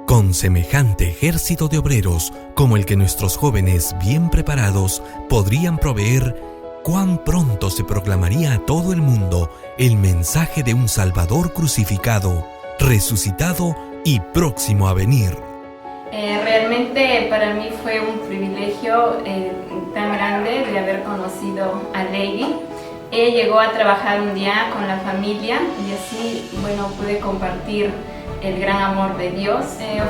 Con semejante ejército de obreros como el que nuestros jóvenes bien preparados podrían proveer, cuán pronto se proclamaría a todo el mundo el mensaje de un Salvador crucificado, resucitado y próximo a venir. Realmente para mí fue un privilegio tan grande de haber conocido a Lady. Ella llegó a trabajar un día con la familia y así, pude compartir el gran amor de Dios.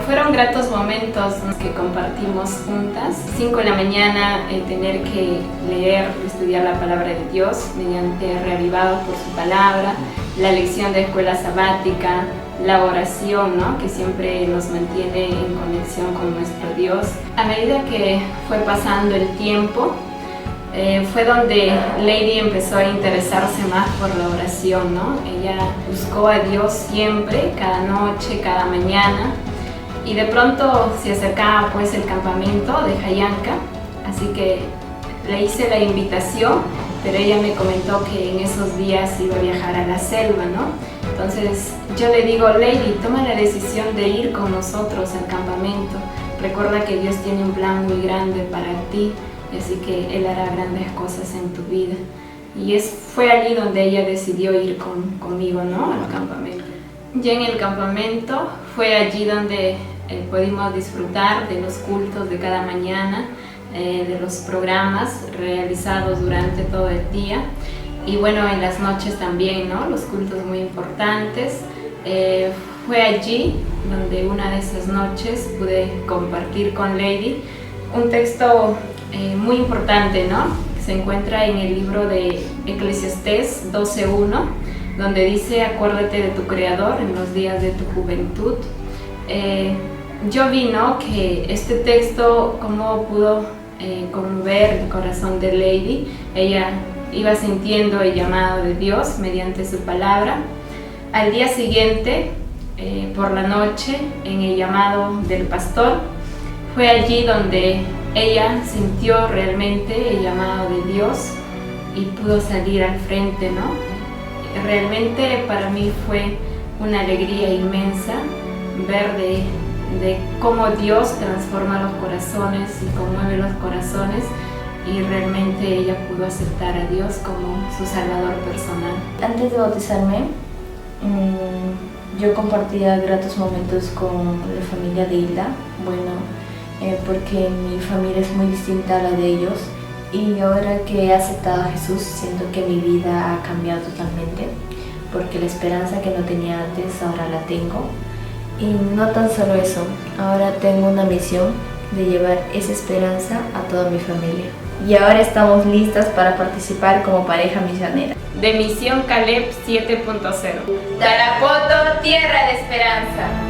Fueron gratos momentos que compartimos juntas. 5 de la mañana tener que leer, estudiar la palabra de Dios mediante reavivados por su palabra, la lección de escuela sabática, la oración, que siempre nos mantiene en conexión con nuestro Dios. A medida que fue pasando el tiempo, fue donde Lady empezó a interesarse más por la oración, Ella buscó a Dios siempre, cada noche, cada mañana, y de pronto se acercaba el campamento de Jayanca, así que le hice la invitación, pero ella me comentó que en esos días iba a viajar a la selva, Entonces yo le digo, Lady, toma la decisión de ir con nosotros al campamento, recuerda que Dios tiene un plan muy grande para ti, así que Él hará grandes cosas en tu vida. Y fue allí donde ella decidió ir conmigo, al campamento. Ya en el campamento fue allí donde pudimos disfrutar de los cultos de cada mañana, de los programas realizados durante todo el día. Y en las noches también, los cultos muy importantes. Fue allí donde una de esas noches pude compartir con Lady un texto muy importante, que se encuentra en el libro de Eclesiastés 12:1, donde dice: acuérdate de tu Creador en los días de tu juventud. Yo vi, que este texto, cómo pudo conmover el corazón de Lady. Ella iba sintiendo el llamado de Dios mediante su palabra. Al día siguiente, por la noche, en el llamado del pastor, fue allí donde ella sintió realmente el llamado de Dios y pudo salir al frente, Realmente para mí fue una alegría inmensa ver de cómo Dios transforma los corazones y conmueve los corazones, y realmente ella pudo aceptar a Dios como su Salvador personal. Antes de bautizarme, yo compartía gratos momentos con la familia de Hilda, porque mi familia es muy distinta a la de ellos, y ahora que he aceptado a Jesús siento que mi vida ha cambiado totalmente, porque la esperanza que no tenía antes ahora la tengo. Y no tan solo eso, ahora tengo una misión de llevar esa esperanza a toda mi familia. Y ahora estamos listas para participar como pareja misionera. De Misión Caleb 7.0. Tarapoto, tierra de esperanza.